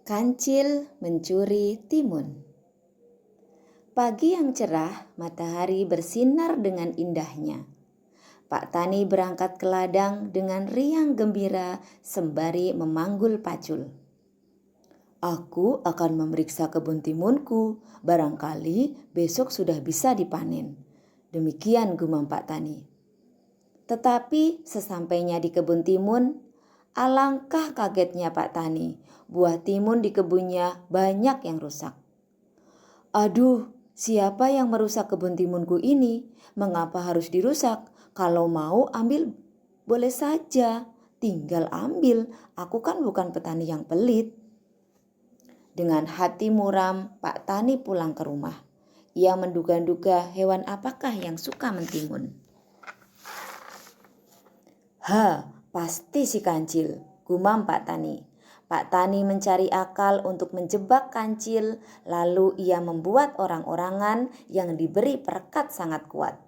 Kancil mencuri timun. Pagi yang cerah, matahari bersinar dengan indahnya. Pak Tani berangkat ke ladang dengan riang gembira sembari memanggul pacul. Aku akan memeriksa kebun timunku, barangkali besok sudah bisa dipanen. Demikian gumam Pak Tani. Tetapi sesampainya di kebun timun, alangkah kagetnya Pak Tani. Buah timun di kebunnya banyak yang rusak. Aduh, siapa yang merusak kebun timunku ini? Mengapa harus dirusak? Kalau mau ambil boleh saja. Tinggal ambil, aku kan bukan petani yang pelit. Dengan hati muram, Pak Tani pulang ke rumah. Ia menduga-duga hewan apakah yang suka mentimun. Pasti si kancil, gumam Pak Tani. Pak Tani mencari akal untuk menjebak kancil, lalu ia membuat orang-orangan yang diberi perekat sangat kuat.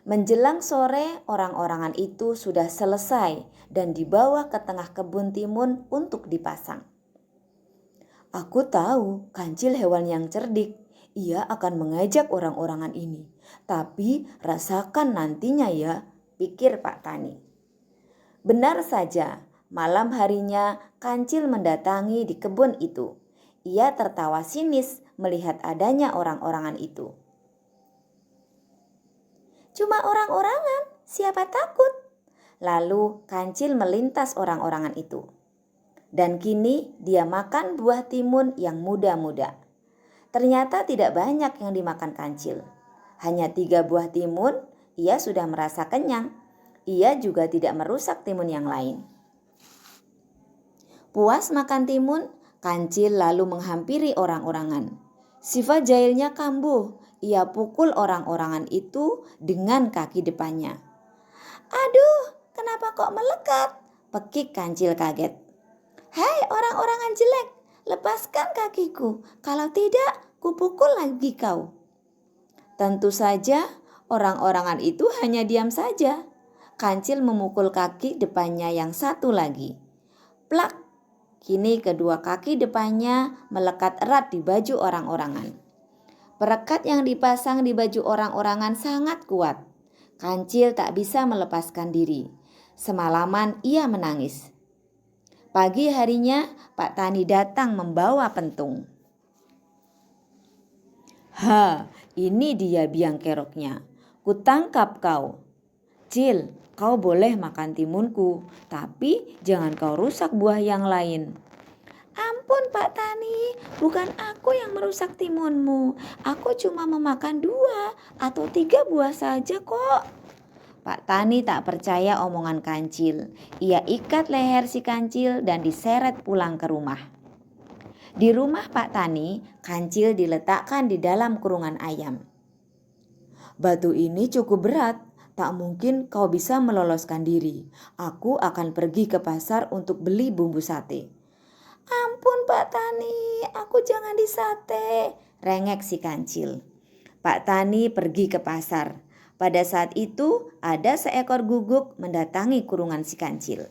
Menjelang sore, orang-orangan itu sudah selesai dan dibawa ke tengah kebun timun untuk dipasang. Aku tahu kancil hewan yang cerdik. Ia akan mengajak orang-orangan ini. Tapi rasakan nantinya ya, pikir Pak Tani. Benar saja, malam harinya kancil mendatangi di kebun itu. Ia tertawa sinis melihat adanya orang-orangan itu. Cuma orang-orangan, siapa takut? Lalu kancil melintas orang-orangan itu. Dan kini dia makan buah timun yang muda-muda. Ternyata tidak banyak yang dimakan kancil. Hanya 3 buah timun, ia sudah merasa kenyang. Ia juga tidak merusak timun yang lain. Puas makan timun, kancil lalu menghampiri orang-orangan. Sifat jahilnya kambuh, ia pukul orang-orangan itu dengan kaki depannya. Aduh, kenapa kok melekat? Pekik kancil kaget. Hai orang-orangan jelek, lepaskan kakiku, kalau tidak kupukul lagi kau. Tentu saja orang-orangan itu hanya diam saja. Kancil memukul kaki depannya yang satu lagi. Plak, kini kedua kaki depannya melekat erat di baju orang-orangan. Perekat yang dipasang di baju orang-orangan sangat kuat. Kancil tak bisa melepaskan diri. Semalaman ia menangis. Pagi harinya Pak Tani datang membawa pentung. Ini dia biang keroknya. Kutangkap kau. Cil, kau boleh makan timunku, tapi jangan kau rusak buah yang lain. Ampun Pak Tani, bukan aku yang merusak timunmu. Aku cuma memakan 2 atau 3 buah saja kok. Pak Tani tak percaya omongan kancil. Ia ikat leher si kancil dan diseret pulang ke rumah. Di rumah Pak Tani, kancil diletakkan di dalam kurungan ayam. Batu ini cukup berat, tak mungkin kau bisa meloloskan diri. Aku akan pergi ke pasar untuk beli bumbu sate. Ampun Pak Tani, aku jangan disate, rengek si kancil. Pak Tani pergi ke pasar. Pada saat itu ada seekor guguk mendatangi kurungan si kancil.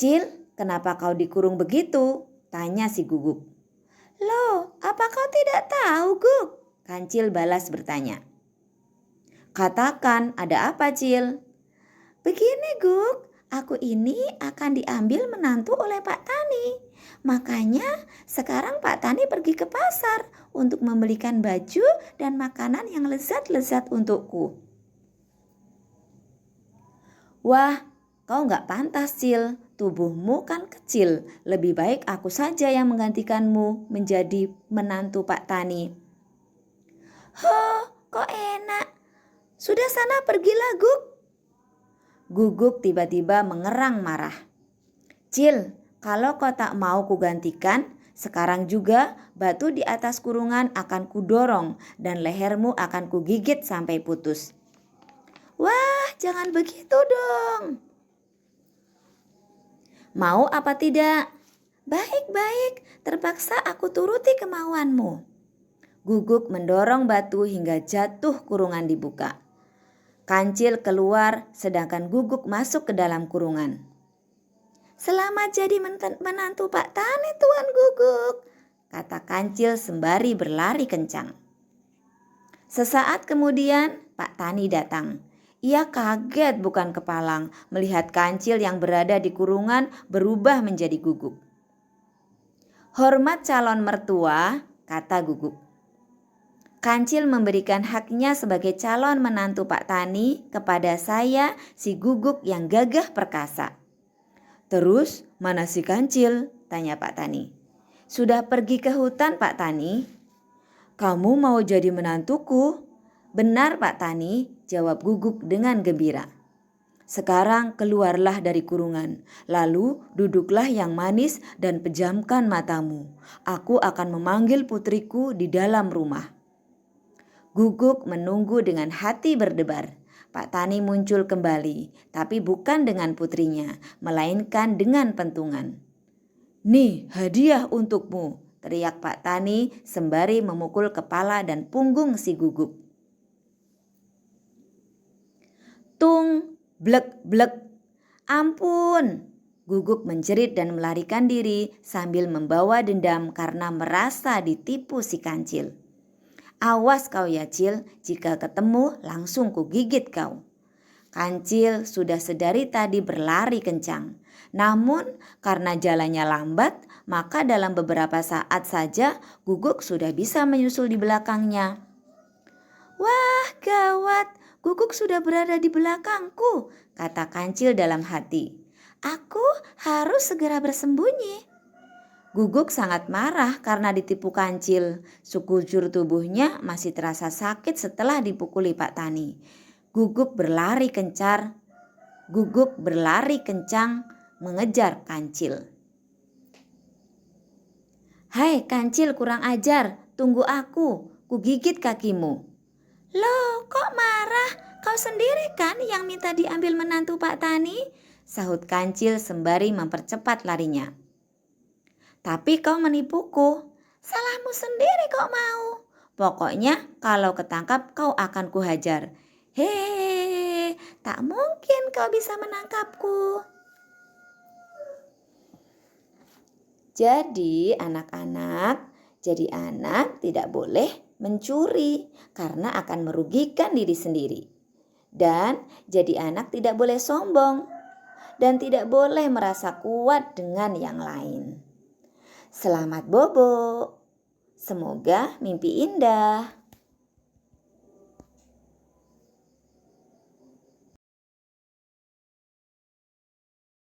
Cil, kenapa kau dikurung begitu? Tanya si guguk. Loh, apa kau tidak tahu, Guk? Kancil balas bertanya. Katakan, ada apa, Cil? Begini, Guk, aku ini akan diambil menantu oleh Pak Tani. Makanya sekarang Pak Tani pergi ke pasar untuk membelikan baju dan makanan yang lezat-lezat untukku. Wah, kau gak pantas, Cil. Tubuhmu kan kecil. Lebih baik aku saja yang menggantikanmu menjadi menantu Pak Tani. Kok enak. Sudah sana pergilah, Guk. Guguk tiba-tiba mengerang marah. Cil, kalau kau tak mau kugantikan, sekarang juga batu di atas kurungan akan kudorong dan lehermu akan kugigit sampai putus. Wah, jangan begitu dong. Mau apa tidak? Baik-baik, terpaksa aku turuti kemauanmu. Guguk mendorong batu hingga jatuh kurungan dibuka. Kancil keluar sedangkan Guguk masuk ke dalam kurungan. Selamat jadi menantu Pak Tani, Tuan Guguk, kata Kancil sembari berlari kencang. Sesaat kemudian Pak Tani datang. Ia kaget bukan kepalang melihat Kancil yang berada di kurungan berubah menjadi Guguk. Hormat calon mertua, kata Guguk. Kancil memberikan haknya sebagai calon menantu Pak Tani kepada saya, si Guguk yang gagah perkasa. Terus mana si Kancil? Tanya Pak Tani. Sudah pergi ke hutan, Pak Tani. Kamu mau jadi menantuku? Benar, Pak Tani, jawab Guguk dengan gembira. Sekarang keluarlah dari kurungan, lalu duduklah yang manis dan pejamkan matamu. Aku akan memanggil putriku di dalam rumah. Guguk menunggu dengan hati berdebar. Pak Tani muncul kembali, tapi bukan dengan putrinya, melainkan dengan pentungan. Nih, hadiah untukmu, teriak Pak Tani sembari memukul kepala dan punggung si Guguk. Tung, blek, blek. Ampun, Guguk menjerit dan melarikan diri sambil membawa dendam karena merasa ditipu si Kancil. Awas kau ya Cil, jika ketemu langsung kugigit kau. Kancil sudah sedari tadi berlari kencang. Namun karena jalannya lambat, maka dalam beberapa saat saja Guguk sudah bisa menyusul di belakangnya. Wah gawat, Guguk sudah berada di belakangku, kata Kancil dalam hati. Aku harus segera bersembunyi. Guguk sangat marah karena ditipu Kancil. Sekujur tubuhnya masih terasa sakit setelah dipukuli Pak Tani. Guguk berlari kencang mengejar Kancil. Hai Kancil, kurang ajar, tunggu aku, kugigit kakimu. Loh, kok marah? Kau sendiri kan yang minta diambil menantu Pak Tani? Sahut Kancil sembari mempercepat larinya. Tapi kau menipuku. Salahmu sendiri kok mau. Pokoknya kalau ketangkap kau akan kuhajar. Hehehe, tak mungkin kau bisa menangkapku. Jadi anak-anak, tidak boleh mencuri karena akan merugikan diri sendiri. Dan jadi anak tidak boleh sombong dan tidak boleh merasa kuat dengan yang lain. Selamat bobo. Semoga mimpi indah.